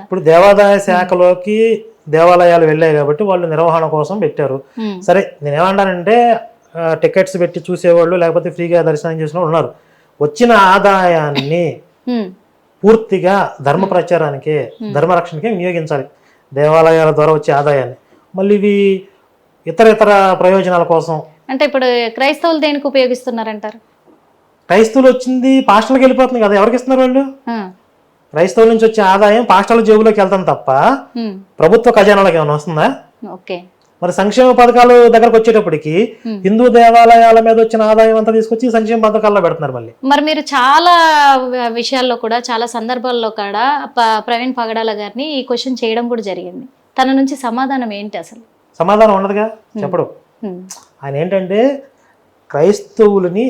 ఇప్పుడు దేవాదాయ శాఖలోకి దేవాలయాలు వెళ్ళాయి కాబట్టి వాళ్ళు నిర్వహణ కోసం పెట్టారు. సరే నేనేమంటానంటే టికెట్స్ పెట్టి చూసేవాళ్ళు లేకపోతే ఫ్రీగా దర్శనం చేసిన వాళ్ళు ఉన్నారు. వచ్చిన ఆదాయాన్ని పూర్తిగా ధర్మ ప్రచారానికి ధర్మరక్షణకి వినియోగించాలి. దేవాలయాల ద్వారా వచ్చే ఆదాయాన్ని మళ్ళీ ఇవి ఇతర ప్రయోజనాల కోసం. అంటే ఇప్పుడు క్రైస్తవులు దేనికి ఉపయోగిస్తున్నారంటారు? క్రైస్తవులు వచ్చింది పాస్టర్లకు వెళ్ళిపోతుంది కదా, ఎవరికి ఇస్తున్నారు వాళ్ళు? క్రైస్తవుల నుంచి వచ్చే ఆదాయం పాస్టర్ల జేబులోకి వెళ్తాం తప్ప ప్రభుత్వ ఖజానాలకు ఏమైనా వస్తుందా? మరి సంక్షేమ పథకాలు దగ్గరకు వచ్చేటప్పటికి హిందూ దేవాలయాల మీద వచ్చిన ఆదాయం అంతా తీసుకొచ్చి సంక్షేమ పథకాల్లో పెడుతున్నారు. మరి మీరు చాలా విషయాల్లో కూడా చాలా సందర్భాల్లో కూడా ప్రవీణ్ పగడాల గారిని ఈ క్వశ్చన్ చేయడం కూడా జరిగింది. తన నుంచి సమాధానం ఏంటి? అసలు సమాధానం ఉండదుగా, చెప్పడు. ఆయన ఏంటంటే క్రైస్తవులని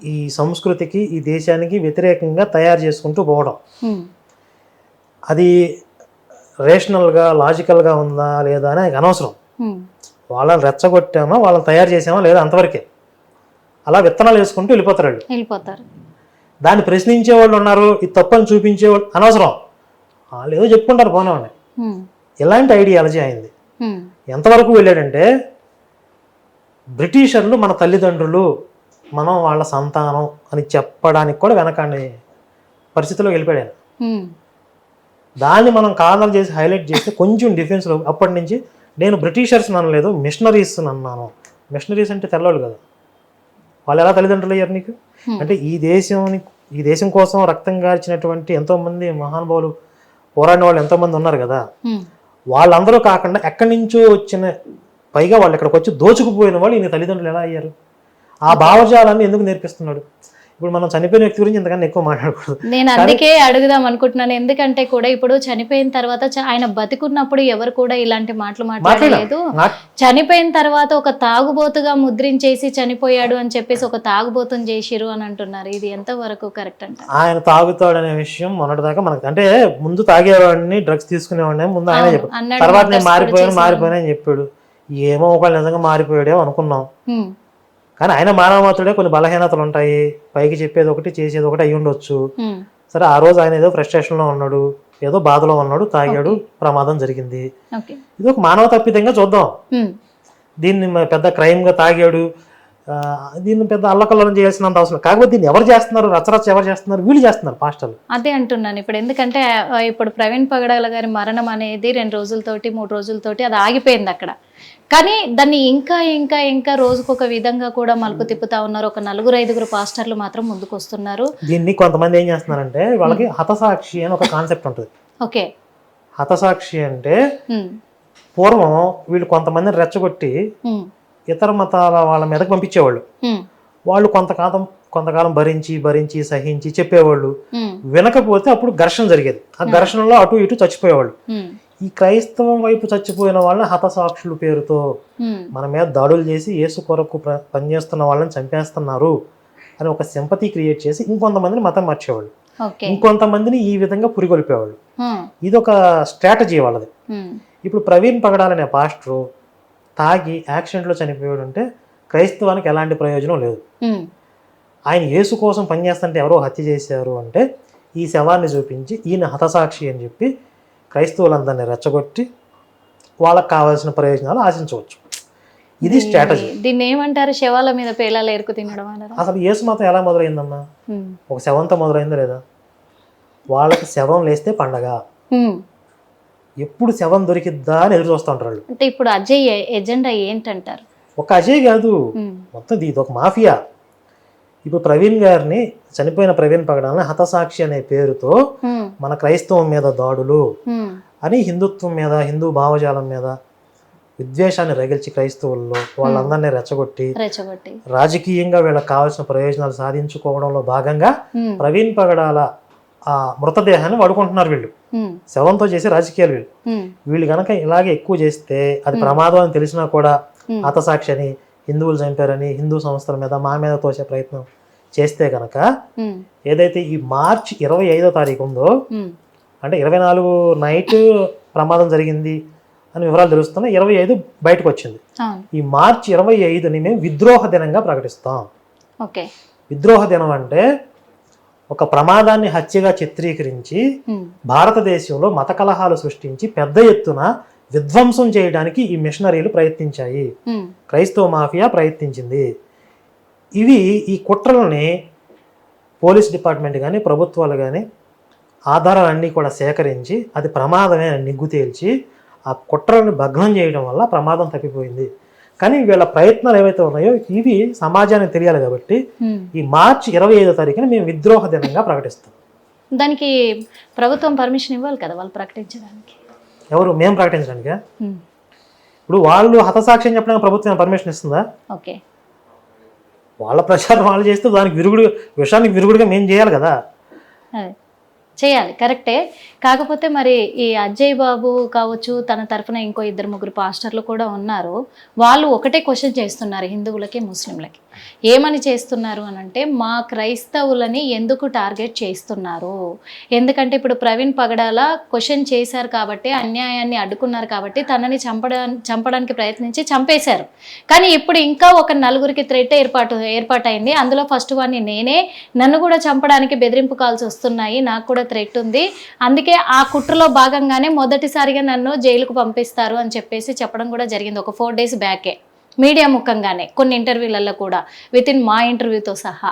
ఈ సంస్కృతికి ఈ దేశానికి వ్యతిరేకంగా తయారు చేసుకుంటూ పోవడం, అది రేషనల్గా లాజికల్గా ఉందా లేదా అని ఆయనకు అనవసరం. వాళ్ళని రెచ్చగొట్టామా వాళ్ళని తయారు చేసామా లేదా అంతవరకే. అలా విత్తనాలు వేసుకుంటూ వెళ్ళిపోతారు. దాన్ని ప్రశ్నించే వాళ్ళు ఉన్నారు, ఇది తప్పని చూపించేవాళ్ళు అనవసరం. వాళ్ళు ఏదో చెప్పుకుంటారు పోనేవాడిని. ఇలాంటి ఐడియాలజీ అయింది. ఎంతవరకు వెళ్ళాడంటే బ్రిటిషర్లు మన తల్లిదండ్రులు, మనం వాళ్ళ సంతానం అని చెప్పడానికి కూడా వెనకాని పరిస్థితిలో వెళ్ళిపోయాడు. దాన్ని మనం కారణాలు చేసి హైలైట్ చేస్తే కొంచెం డిఫెన్స్లో అప్పటి నుంచి నేను బ్రిటిషర్స్ అనలేదు, మిషనరీస్ అన్నాను. మిషనరీస్ అంటే తెల్లవాళ్ళు కదా, వాళ్ళు ఎలా తల్లిదండ్రులు అయ్యారు నీకు? అంటే ఈ దేశం కోసం రక్తం గార్చినటువంటి ఎంతోమంది మహానుభావులు పోరాడిన వాళ్ళు ఎంతోమంది ఉన్నారు కదా, వాళ్ళందరూ కాకుండా ఎక్కడి నుంచో వచ్చిన, పైగా వాళ్ళు ఇక్కడికి వచ్చి దోచుకుపోయిన వాళ్ళు ఈయన తల్లిదండ్రులు ఎలా అయ్యారు? ఆ భావజాలాన్ని ఎందుకు నేర్పిస్తున్నాడు? ఇప్పుడు మనం చనిపోయిన వ్యక్తి గురించి ఇంతకన్నా ఎక్కువ మాట్లాడకూడదు. నేను అందుకే అడుగుదాం అనుకుంటున్నాను. ఎందుకంటే కూడా ఇప్పుడు చనిపోయిన తర్వాత ఆయన బతికున్నప్పుడు ఎవరు కూడా ఇలాంటి మాటలు మాట్లాడలేదు. చనిపోయిన తర్వాత ఒక తాగుబోతుగా ముద్రించేసి చనిపోయాడు అని చెప్పేసి ఒక తాగుబోతుని చేసిరు అని అంటున్నారు. ఇది ఎంత వరకు కరెక్ట్ అంటే? ఆయన తాగుతాడనే విషయం మొన్నటిదాకా మనకు, అంటే ముందు తాగేవాడిని, డ్రగ్స్ తీసుకునేవాడిని ముందు ఆయన చెప్పాడు. తర్వాత నేను మారిపోయాను అని చెప్పాడు. ఏమో ఒకళ్ళు నిజంగా మారిపోయాడేమో అనుకున్నాం. కానీ ఆయన మానవమాత్రుడే, కొన్ని బలహీనతలు ఉంటాయి, పైకి చెప్పేది ఒకటి చేసేది ఒకటి అయ్యి ఉండొచ్చు. సరే ఆ రోజు ఆయన ఏదో ఫ్రస్ట్రేషన్ లో ఉన్నాడు, ఏదో బాధలో ఉన్నాడు, తాగాడు, ప్రమాదం జరిగింది. ఇది ఒక మానవ తప్పిదంగా చూద్దాం. దీన్ని పెద్ద క్రైమ్ గా తాగాడు, దీన్ని పెద్ద అల్లకల్లం చేయాల్సినంత అవసరం. కాకపోతే దీన్ని ఎవరు చేస్తున్నారు, రచరచ ఎవరు చేస్తున్నారు? వీళ్ళు చేస్తున్నారు, పాస్టర్లు. అదే అంటున్నాను ఇప్పుడు. ఎందుకంటే ఇప్పుడు ప్రవీణ్ పగడాల గారి మరణం అనేది 2 రోజులతోటి 3 రోజులతోటి అది ఆగిపోయింది అక్కడ. కానీ దాన్ని ఇంకా ఇంకా ఇంకా రోజుకొక విధంగా కూడా మలుపు తిప్పుతా ఉన్నారు. ఒక 4-5 పాస్టర్లు మాత్రం ముందుకు వస్తున్నారు. దీన్ని కొంతమంది ఏం చేస్తున్నారంటే వాళ్ళకి హతసాక్షి అని ఒక కాన్సెప్ట్ ఉంటుంది. ఓకే, హతసాక్షి అంటే పూర్వం వీళ్ళు కొంతమందిని రెచ్చగొట్టి ఇతర మతాల వాళ్ళ మీదకి పంపించేవాళ్ళు. వాళ్ళు కొంతకాలం భరించి సహించి చెప్పేవాళ్ళు. వినకపోతే అప్పుడు ఘర్షణ జరిగేది. ఆ ఘర్షణలో అటు ఇటు చచ్చిపోయేవాళ్ళు. ఈ క్రైస్తవం వైపు చచ్చిపోయిన వాళ్ళని హతసాక్షుల పేరుతో మన మీద దాడులు చేసి యేసు కొరకు పనిచేస్తున్న వాళ్ళని చంపేస్తున్నారు అని ఒక సింపతి క్రియేట్ చేసి ఇంకొంతమందిని మతం మార్చేవాళ్ళు, ఇంకొంతమందిని ఈ విధంగా పురిగొల్పేవాళ్ళు. ఇది ఒక స్ట్రాటజీ వాళ్ళది. ఇప్పుడు ప్రవీణ్ పగడాలనే పాస్టరు తాగి యాక్సిడెంట్లో చనిపోయాడు అంటే క్రైస్తవానికి ఎలాంటి ప్రయోజనం లేదు. ఆయన యేసు కోసం పనిచేస్తుంటే ఎవరో హత్య చేశారు అంటే ఈ శవాన్ని చూపించి ఈయన హతసాక్షి అని చెప్పి క్రైస్తవులందరినీ రెచ్చగొట్టి వాళ్ళకి కావాల్సిన ప్రయోజనాలు ఆశించవచ్చు. ఇది స్ట్రాటజీ. దీన్ని ఏమంటారు? శవాల మీద పేలాలు ఎరుకు తినడం అన్నారు. అసలు యేసు మతం ఎలా మొదలైందమ్మా? ఒక శవంతో మొదలైందా లేదా? వాళ్ళకి శవం లేస్తే పండగ. ఎప్పుడు శవం దొరికిద్దా అని ఎదురు చూస్తూ ఉంటారు. అంటే ఇప్పుడు అజయ్ ఎజెండా ఏంటంటారు? ఒక అజయ్ కాదు, మొత్తం ఇది ఒక మాఫియా. ఇప్పుడు ప్రవీణ్ గారిని, చనిపోయిన ప్రవీణ్ పగడాలని హతసాక్షి అనే పేరుతో మన క్రైస్తవం మీద దాడులు అని హిందుత్వం మీద, హిందూ భావజాలం మీద విద్వేషాన్ని రగిల్చి క్రైస్తవుల్లో వాళ్ళందరినీ రెచ్చగొట్టి రాజకీయంగా వీళ్ళకి కావాల్సిన ప్రయోజనాలు సాధించుకోవడంలో భాగంగా ప్రవీణ్ పగడాల ఆ మృతదేహాన్ని వాడుకుంటున్నారు వీళ్ళు. శవంతో చేసే రాజకీయాలు వీళ్ళు కనుక ఇలాగే ఎక్కువ చేస్తే అది ప్రమాదం అని తెలిసినా కూడా హతసాక్షి అని, హిందువులు చంపారని హిందూ సంస్థల మీద మా మీద తోసే ప్రయత్నం చేస్తే కనుక ఏదైతే ఈ మార్చి 25వ తారీఖు ఉందో, అంటే 24 నైట్ ప్రమాదం జరిగింది అని వివరాలు తెలుస్తున్నాయి. 25 బయటకు వచ్చింది. ఈ మార్చి 25ని మేము విద్రోహ దినంగా ప్రకటిస్తాం. విద్రోహ దినం అంటే ఒక ప్రమాదాన్ని హత్యగా చిత్రీకరించి భారతదేశంలో మత కలహాలు సృష్టించి పెద్ద ఎత్తున విధ్వంసం చేయడానికి ఈ మిషనరీలు ప్రయత్నించాయి. క్రైస్తవ మాఫియా ప్రయత్నించింది. ఈ కుట్రలని పోలీస్ డిపార్ట్మెంట్ కానీ ప్రభుత్వాలు కానీ ఆధారాలన్నీ కూడా సేకరించి అది ప్రమాదమే అని నిగ్గు తేల్చి ఆ కుట్రలను భగ్నం చేయడం వల్ల ప్రమాదం తప్పిపోయింది. కానీ వీళ్ళ ప్రయత్నాలు ఏవైతే ఉన్నాయో ఇవి సమాజానికి తెలియాలి కాబట్టి ఈ మార్చి 25వ తారీఖున మేము విద్రోహ దినంగా ప్రకటిస్తాం. దానికి ప్రభుత్వం పర్మిషన్ ఇవ్వాలి కదా వాళ్ళు ప్రకటించడానికి. ఎవరు? మేము ప్రకటించడానికా? ఇప్పుడు వాళ్ళు హతసాక్ష్యం చెప్పడానికి ప్రభుత్వం పర్మిషన్ ఇస్తుందా? ఓకే, వాళ్ళ ప్రచారం వాళ్ళు చేస్తే దానికి విషయానికి విరుగుడుగా మేము చేయాలి కదా. అదే చేయాలి, కరెక్టే. కాకపోతే మరి ఈ అజయ్ బాబు కావచ్చు, తన తరఫున ఇంకో 2-3 పాస్టర్లు కూడా ఉన్నారు. వాళ్ళు ఒకటే క్వశ్చన్ చేస్తున్నారు హిందువులకి ముస్లింలకి. ఏమని చేస్తున్నారు అని అంటే, మా క్రైస్తవులని ఎందుకు టార్గెట్ చేస్తున్నారు? ఎందుకంటే ఇప్పుడు ప్రవీణ్ పగడాల క్వశ్చన్ చేశారు కాబట్టి, అన్యాయాన్ని అడ్డుకున్నారు కాబట్టి తనని చంపడానికి ప్రయత్నించి చంపేశారు. కానీ ఇప్పుడు ఇంకా ఒక 4గురికి థ్రెట్ ఏర్పాటైంది. అందులో ఫస్ట్ వాడిని నేనే. నన్ను కూడా చంపడానికి బెదిరింపు కాల్స్ వస్తున్నాయి, నాకు కూడా థ్రెట్ ఉంది. అందుకే ఆ కుట్రలో భాగంగానే మొదటిసారిగా నన్ను జైలుకు పంపిస్తారు అని చెప్పేసి చెప్పడం కూడా జరిగింది ఒక 4 days బ్యాకే. మీడియా ముఖంగానే కొన్ని ఇంటర్వ్యూలలో కూడా వితిన్ మా ఇంటర్వ్యూతో సహా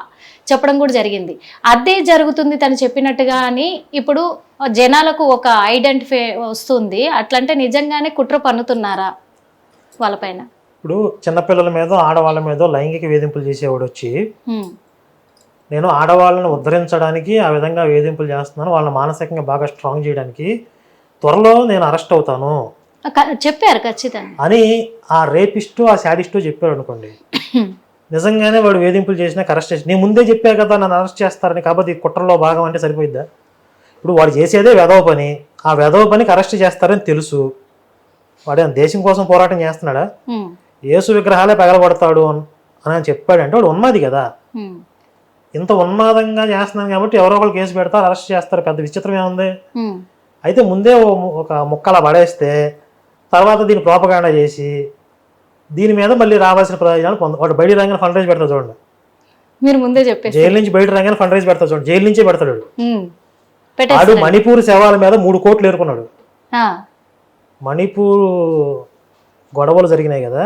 చెప్పడం కూడా జరిగింది. అదే జరుగుతుంది తను చెప్పినట్టుగా అని ఇప్పుడు జనాలకు ఒక ఐడెంటిఫై వస్తుంది. అట్లంటే నిజంగానే కుట్ర పన్నుతున్నారా వాళ్ళపైన? ఇప్పుడు చిన్నపిల్లల మీద ఆడవాళ్ళ మీద లైంగిక వేధింపులు చేసేవాడు వచ్చి నేను ఆడవాళ్ళని ఉద్ధరించడానికి ఆ విధంగా వేధింపులు చేస్తున్నాను, వాళ్ళని మానసికంగా బాగా స్ట్రాంగ్ చేయడానికి త్వరలో నేను అరెస్ట్ అవుతాను చెప్పారు ఖచ్చితంగా అని ఆ రేపిస్టు ఆ శాడిస్టు చెప్పారు అనుకోండి. నిజంగానే వాడు వేధింపులు చేసినా అరెస్ట్ చేసి నేను ముందే చెప్పా కదా నన్ను అరెస్ట్ చేస్తారని, కాబట్టి కుట్రలో భాగం అంటే సరిపోయిద్దా? ఇప్పుడు వాడు చేసేదే వెధవ పని, ఆ వెధవ పనికి అరెస్ట్ చేస్తారని తెలుసు. వాడు దేశం కోసం పోరాటం చేస్తున్నాడా? యేసు విగ్రహాలే పగలబడతాడు అని చెప్పాడంటే వాడు ఉన్నది కదా. ఇంత ఉన్మాదంగా చేస్తున్నాను కాబట్టి ఎవరో ఒకరు కేసు పెడతారు, అరెస్ట్ చేస్తారు, పెద్ద విచిత్రం ఏముంది? అయితే ముందే ఒక ముక్కలా పడేస్తే తర్వాత దీన్ని ప్రోపగాండా చేసి దీని మీద మళ్ళీ రావాల్సిన ప్రయోజనాలు వాడు బయట రంగానే ఫండ్ రైజ్ పెడతాడు చూడండి. మీరు ముందే చెప్పేసి జైలు నుంచి బయట రంగానే ఫండ్ రైజ్ పెడతాడు చూడండి. జైలు నుంచే పెడతాడు వాడు. మణిపూర్ శవాల మీద 3 కోట్లు ఏరుకున్నాడు. మణిపూర్ గొడవలు జరిగినాయి కదా,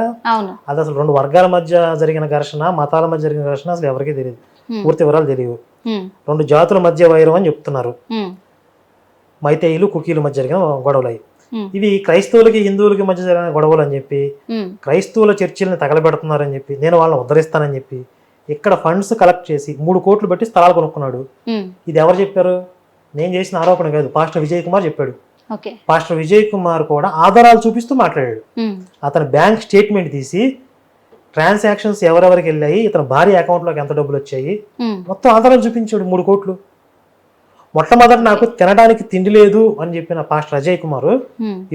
అది అసలు 2 వర్గాల మధ్య జరిగిన ఘర్షణ, మతాల మధ్య జరిగిన ఘర్షణ అసలు ఎవరికీ తెలియదు, పూర్తి వివరాలు తెలియవు. 2 జాతుల మధ్య వైరం అని చెప్తున్నారు. మైతేయులు కుకీల మధ్య జరిగిన గొడవలు అవి. ఇవి క్రైస్తవులకి హిందువులకి మధ్య జరిగిన గొడవలు అని చెప్పి క్రైస్తవుల చర్చిల్ని తగలబెడుతున్నారని చెప్పి నేను వాళ్ళని ఉద్ధరిస్తానని చెప్పి ఇక్కడ ఫండ్స్ కలెక్ట్ చేసి 3 కోట్లు పెట్టి స్థలాలు కొనుక్కున్నాడు. ఇది ఎవరు చెప్పారు? నేను చేసిన ఆరోపణ కాదు, పాస్టర్ విజయ్ కుమార్ చెప్పాడు. పాస్టర్ విజయ్ కుమార్ కూడా ఆధారాలు చూపిస్తూ మాట్లాడాడు. అతని బ్యాంక్ స్టేట్మెంట్ తీసి ట్రాన్సాక్షన్స్ ఎవరెవరికి వెళ్ళాయి, ఇతని భార్య అకౌంట్లోకి ఎంత డబ్బులు వచ్చాయి, మొత్తం ఆధారాలు చూపించాడు. 3 కోట్లు. మొట్టమొదటి నాకు తినడానికి తిండి లేదు అని చెప్పిన పాస్టర్ అజయ్ కుమార్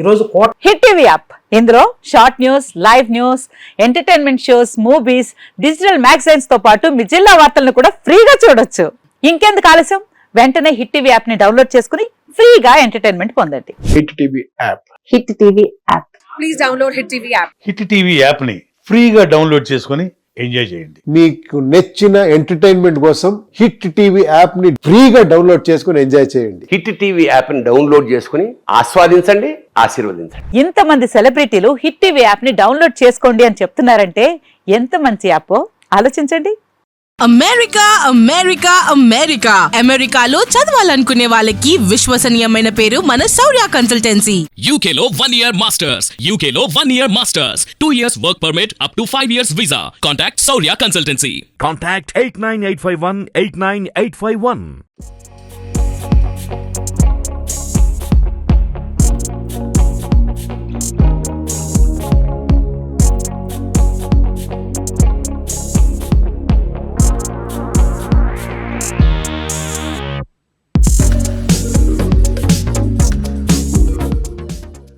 ఈరోజు హిట్ టీవీ యాప్, ఇందులో short news, live news, entertainment shows, movies, digital magazines తో పాటు మీ జిల్లా వార్తలను కూడా ఫ్రీగా చూడొచ్చు. ఇంకెందుకు ఆలస్యం, వెంటనే హిట్ టీవీ యాప్ ని డౌన్లోడ్ చేసుకుని ఫ్రీగా ఎంటర్టైన్మెంట్ పొందండి. Hit TV app. Hit TV app. Please download hit TV app. Hit TV app ని ఫ్రీగా డౌన్లోడ్ చేసుకుని ఎంజాయ్ చేయండి. మీకు నచ్చిన ఎంటర్టైన్మెంట్ కోసం హిట్ టీవీ యాప్ ని ఫ్రీగా డౌన్లోడ్ చేసుకుని ఎంజాయ్ చేయండి. హిట్ టీవీ యాప్ ని డౌన్లోడ్ చేసుకుని ఆస్వాదించండి, ఆశీర్వదించండి. ఇంతమంది సెలబ్రిటీలు హిట్ టీవీ యాప్ ని డౌన్లోడ్ చేసుకోండి అని చెప్తున్నారంటే ఎంత మంచి యాప్ ఆలోచించండి. అమెరికా అమెరికా అమెరికా అమెరికాలో చదవాలనుకునే వాళ్ళకి విశ్వసనీయమైన పేరు మన శౌర్య కన్సల్టెన్సీ. UK లో 1 year masters, UK లో 1 year masters, 2 years work permit up to 5 years visa. Contact Saurya Consultancy. Contact 89851 89851.